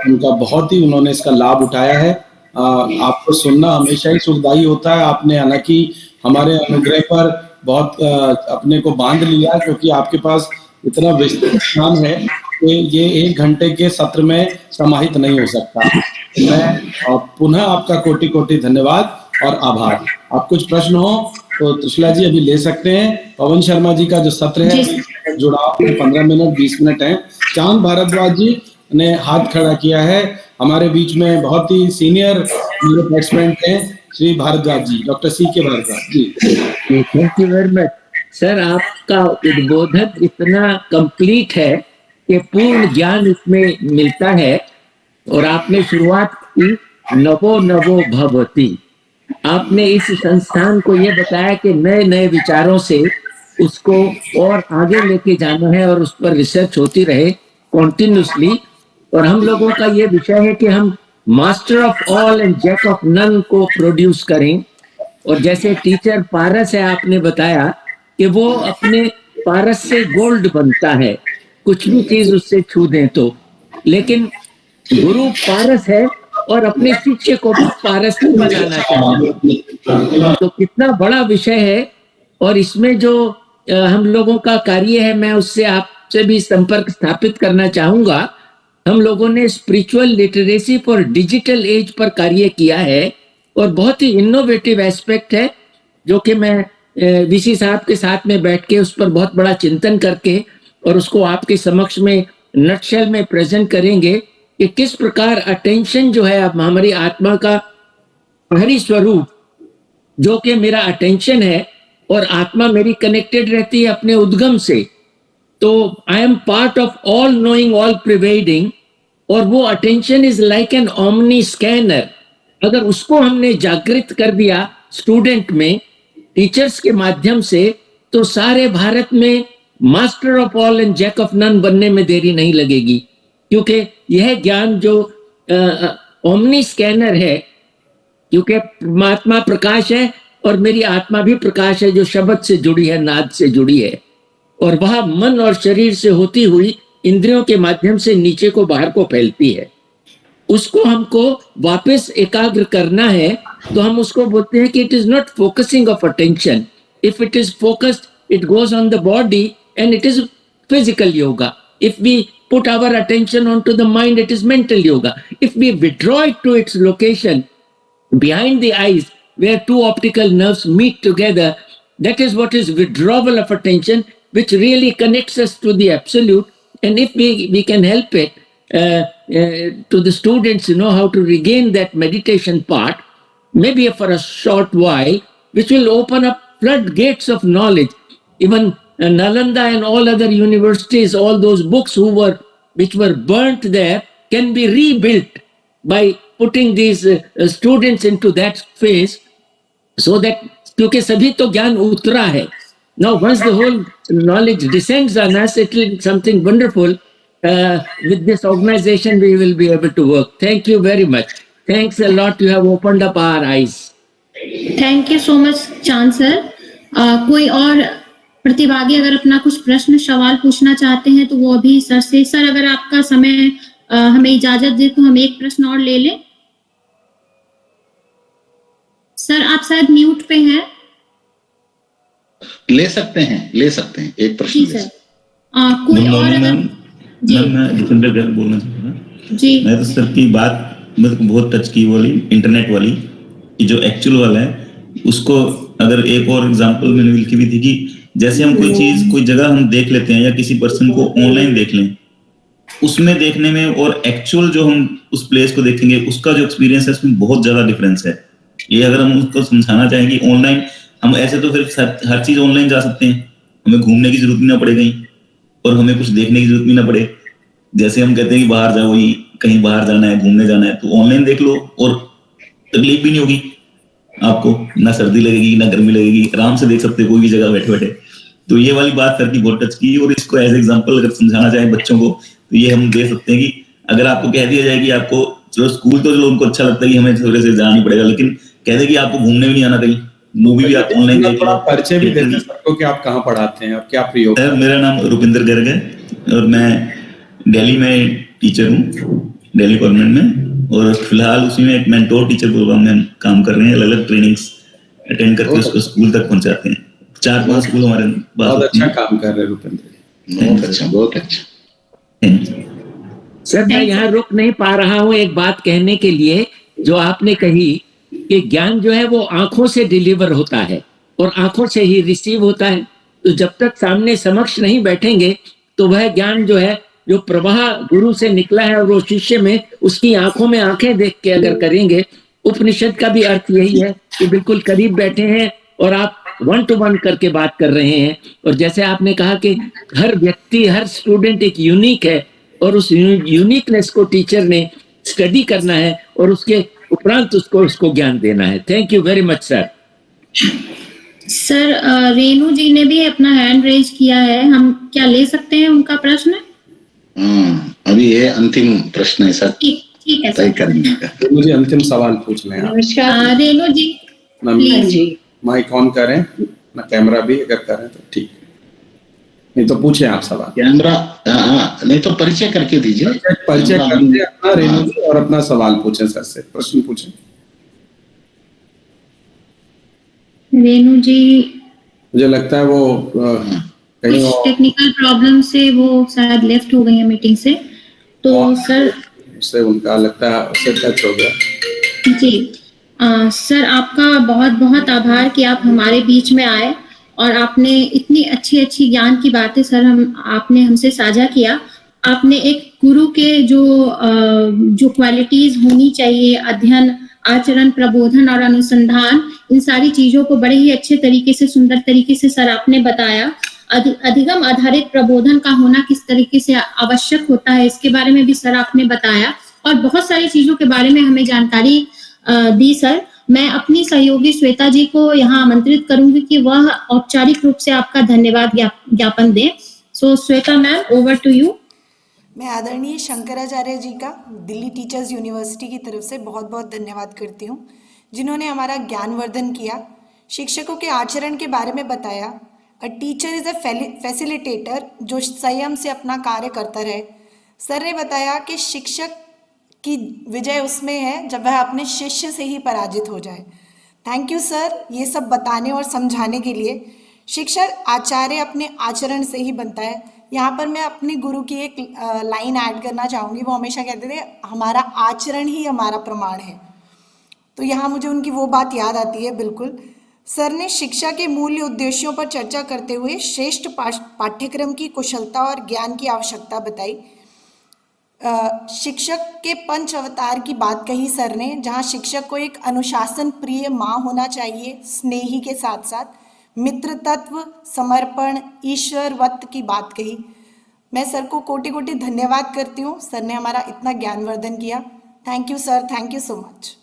उनका बहुत ही उन्होंने इसका लाभ उठाया है। आपको सुनना हमेशा ही सुखदायी होता है। आपने हालांकि हमारे अनुग्रह पर बहुत अपने को बांध लिया, क्योंकि आपके पास इतना विस्तृत ज्ञान है कि ये 1 घंटे के सत्र में समाहित नहीं हो सकता। मैं पुनः आपका कोटि कोटि धन्यवाद और आभार। आप कुछ प्रश्न हो तो त्रिशूला जी अभी ले सकते हैं। पवन शर्मा जी का जो सत्र है जुड़ाव 15 मिनट 20 मिनट है। चांद भारद्वाज जी ने हाथ खड़ा किया है। हमारे बीच में बहुत ही सीनियर पार्टिसिपेंट हैं Shri Bhardwaj ji, doctor C.K. Bhardwaj ji. Thank you very much sir. आपका उद्बोधन इतना कंप्लीट है कि पूर्ण ज्ञान इसमें मिलता है। और आपने शुरुआत की नवो नवो भवति। आपने इस संस्थान को ये बताया कि नए नए विचारों से उसको और आगे लेके जाना है और उस पर रिसर्च होती रहे कॉन्टिन्यूसली। और हम लोगों का ये विषय है कि हम master of all and jack of none को प्रोड्यूस करें। और जैसे टीचर पारस है, आपने बताया कि वो अपने पारस से गोल्ड बनता है, कुछ भी चीज उससे छू दें तो। लेकिन गुरु पारस है और अपने शिष्य को भी पारस ही बनाना चाहता है। तो कितना बड़ा विषय है, और इसमें जो हम लोगों का कार्य है, मैं उससे आपसे भी संपर्क स्थापित करना चाहूंगा। हम लोगों ने spiritual literacy for digital age पर कार्य किया है, और बहुत ही इनोवेटिव एस्पेक्ट है, जो कि मैं वीसी साहब के साथ में बैठ के उस पर बहुत बड़ा चिंतन करके और उसको आपके समक्ष में नटशेल में प्रेजेंट करेंगे कि किस प्रकार अटेंशन जो है अब हमारी आत्मा का बाहरी स्वरूप, जो कि मेरा अटेंशन है, और आत्मा मेरी कनेक्टेड रहती है अपने उद्गम से। तो I am part of all knowing, all pervading, और वो attention is like an omni scanner. अगर उसको हमने जागृत कर दिया स्टूडेंट में टीचर्स के माध्यम से, तो सारे भारत में master of all and jack of none बनने में देरी नहीं लगेगी, क्योंकि यह ज्ञान जो ओमनी स्कैनर है, क्योंकि परमात्मा प्रकाश है और मेरी आत्मा भी प्रकाश है, जो शब्द से जुड़ी है, नाद से जुड़ी है, और वह मन और शरीर से होती हुई इंद्रियों के माध्यम से नीचे को बाहर को फैलती है। उसको हमको वापस एकाग्र करना है, तो हम उसको बोलते हैं कि it is not focusing of attention. If it is focused it goes on the body and it is physical yoga. If we put our attention onto the mind, it is mental yoga. If we withdraw it to its location behind the eyes, where two optical nerves meet together, that is what is withdrawal of attention, which really connects us to the absolute. And if we can help it to the students, how to regain that meditation part, maybe for a short while, which will open up floodgates of knowledge. Even Nalanda and all other universities, all those books which were burnt there, can be rebuilt by putting these students into that phase, so that, क्योंकि सभी तो ज्ञान उतरा है. Now once the whole knowledge descends on us, it will be something wonderful. With this organization we will be able to work. Thank you very much. Thanks a lot. You have opened up our eyes. Thank you so much चांद sir. कोई और प्रतिभागी अगर अपना कुछ प्रश्न सवाल पूछना चाहते हैं तो वो अभी सर से. सर अगर आपका समय हमें इजाजत दे तो हम एक प्रश्न और ले लें. सर आप शायद म्यूट पे हैं. ले सकते हैं एक प्रश्न. जी सर. कोई और अगर जी. मैं रुपिंदर गर्ग बोलना चाहूँगा जी. मैं तो सर की बात मेरे को बहुत टच की, वाली इंटरनेट वाली, कि जो एक्चुअल वाला है उसको अगर एक और एग्जांपल मैंने लिखी भी थी कि जैसे हम कोई चीज कोई जगह हम देख लेते हैं या किसी पर्सन को ऑनलाइन देख लें, उसमें देखने में और एक्चुअल जो हम उस प्लेस को देखेंगे उसका जो एक्सपीरियंस है उसमें बहुत ज्यादा डिफरेंस है. ये अगर हम उसको समझाना चाहें कि ऑनलाइन हम ऐसे तो फिर हर चीज ऑनलाइन जा सकते हैं, हमें घूमने की जरूरत भी ना पड़े कहीं और हमें कुछ देखने की जरूरत भी ना पड़े. जैसे हम कहते हैं कि बाहर जाओ, ही कहीं बाहर जाना है, घूमने जाना है, तो ऑनलाइन देख लो और तकलीफ भी नहीं होगी आपको, ना सर्दी लगेगी ना गर्मी लगेगी, आराम से देख सकते हो कोई भी जगह बैठे बैठे. तो ये वाली बात सर की बहुत टच की, और इसको एज एग्जांपल अगर समझाना चाहें बच्चों को तो ये हम दे सकते हैं कि अगर आपको कह दिया जाए कि आपको चलो स्कूल तो चलो उनको अच्छा लगता है कि हमें थोड़े से जाना नहीं पड़ेगा, लेकिन कह दे कि आपको घूमने भी नहीं आना कहीं, मूवी भी आप ऑनलाइन देख लो. परिचय भी देते सबको कि आप कहाँ पढ़ाते हैं और क्या प्रयोग. मेरा नाम रुपिंदर गर्ग है और मैं दिल्ली में टीचर हूँ, दिल्ली गवर्नमेंट में, और फिलहाल उसी में एक मेंटोर टीचर प्रोग्राम में हम काम कर रहे हैं. अलग अलग ट्रेनिंग्स अटेंड करके उसको स्कूल तक पहुंचाते हैं. 4-5 स्कूल हमारे. बहुत अच्छा काम कर रहे हैं रुपिंदर. बहुत अच्छा. सर मैं यहाँ रुक नहीं पा रहा हूँ एक बात कहने के लिए, जो आपने कही कि ज्ञान जो है वो आंखों से डिलीवर होता है और आंखों से ही रिसीव होता है. तो जब तक सामने समक्ष नहीं बैठेंगे तो वह ज्ञान जो है, जो प्रवाह गुरु से निकला है और वो शिष्य में उसकी आंखों में आंखें देख के अगर करेंगे, उपनिषद का भी अर्थ यही है कि बिल्कुल करीब बैठे हैं और आप 1-to-1 करके बात कर रहे हैं. और जैसे आपने कहा कि हर व्यक्ति, हर स्टूडेंट एक यूनिक है और उस यूनिकनेस को टीचर ने स्टडी करना है और उसके उपरांत उसको ज्ञान देना है. Thank you very much sir. Sir Renu ji ने भी अपना हैंड रेज किया है, हम क्या ले सकते हैं उनका प्रश्न? अभी ये अंतिम प्रश्न है सर. ठीक है तय सर. करने का. मुझे अंतिम सवाल पूछना है. नमस्कार रेनू जी प्लीज. जी. माइक ऑन करें ना, कैमरा भी अगर करें तो ठीक. नहीं तो पूछे आप सवाल। कैमरा, हाँ, नहीं तो परिचय करके दीजिए। परिचय करके अपना रेणु जी और अपना सवाल पूछे सर से, प्रश्न पूछे। रेणु जी मुझे लगता है वो कहीं कुछ टेक्निकल प्रॉब्लम से वो शायद लेफ्ट हो गई है मीटिंग से, तो सर से उनका लगता है उससे टच हो गया। जी सर, आपका बहुत बहुत आभार कि आप हमारे बीच में आए और आपने इतनी अच्छी अच्छी ज्ञान की बातें सर आपने हमसे साझा किया। आपने एक गुरु के जो क्वालिटीज होनी चाहिए, अध्ययन, आचरण, प्रबोधन और अनुसंधान, इन सारी चीजों को बड़े ही अच्छे तरीके से, सुंदर तरीके से सर आपने बताया। अधिगम आधारित प्रबोधन का होना किस तरीके से आवश्यक होता है, इसके बारे में भी सर आपने बताया और बहुत सारी चीजों के बारे में हमें जानकारी दी सर। मैं अपनी सहयोगी श्वेता जी को यहाँ आमंत्रित करूंगी कि वह औपचारिक रूप से आपका धन्यवाद ज्ञापन दें। So Shweta ma'am, over to you. मैं आदरणीय शंकराचार्य जी का दिल्ली टीचर्स यूनिवर्सिटी की तरफ से बहुत बहुत धन्यवाद करती हूँ, जिन्होंने हमारा ज्ञानवर्धन किया, शिक्षकों के आचरण के बारे में बताया। A teacher is a facilitator जो संयम से अपना कार्य करता रहे। सर ने बताया कि शिक्षक की विजय उसमें है जब वह अपने शिष्य से ही पराजित हो जाए। थैंक यू सर, ये सब बताने और समझाने के लिए। शिक्षक आचार्य अपने आचरण से ही बनता है। यहाँ पर मैं अपने गुरु की एक लाइन ऐड करना चाहूँगी। वो हमेशा कहते थे, हमारा आचरण ही हमारा प्रमाण है। तो यहाँ मुझे उनकी वो बात याद आती है बिल्कुल। सर ने शिक्षा के मूल्य उद्देश्यों पर चर्चा करते हुए श्रेष्ठ पाठ्यक्रम की कुशलता और ज्ञान की आवश्यकता बताई। शिक्षक के पंच अवतार की बात कही सर ने, जहाँ शिक्षक को एक अनुशासन प्रिय माँ होना चाहिए, स्नेही के साथ साथ मित्र तत्व, समर्पण, ईश्वरवत्त की बात कही। मैं सर को कोटि कोटि धन्यवाद करती हूँ। सर ने हमारा इतना ज्ञानवर्धन किया। Thank you sir, thank you so much.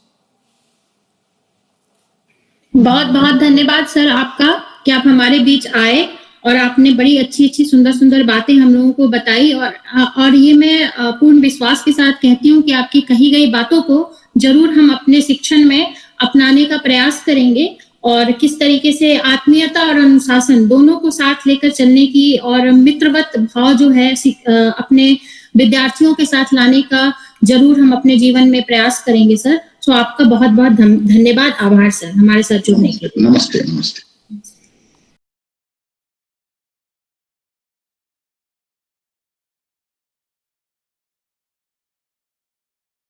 बहुत बहुत धन्यवाद सर आपका कि आप हमारे बीच आए और आपने बड़ी अच्छी अच्छी सुंदर सुंदर बातें हम लोगों को बताई। और ये मैं पूर्ण विश्वास के साथ कहती हूँ कि आपकी कही गई बातों को जरूर हम अपने शिक्षण में अपनाने का प्रयास करेंगे और किस तरीके से आत्मीयता और अनुशासन दोनों को साथ लेकर चलने की और मित्रवत भाव जो है अपने विद्यार्थियों के साथ लाने का जरूर हम अपने जीवन में प्रयास करेंगे सर। तो आपका बहुत बहुत धन्यवाद, आभार सर हमारे साथ जुड़ने के लिए। नमस्ते। नमस्ते।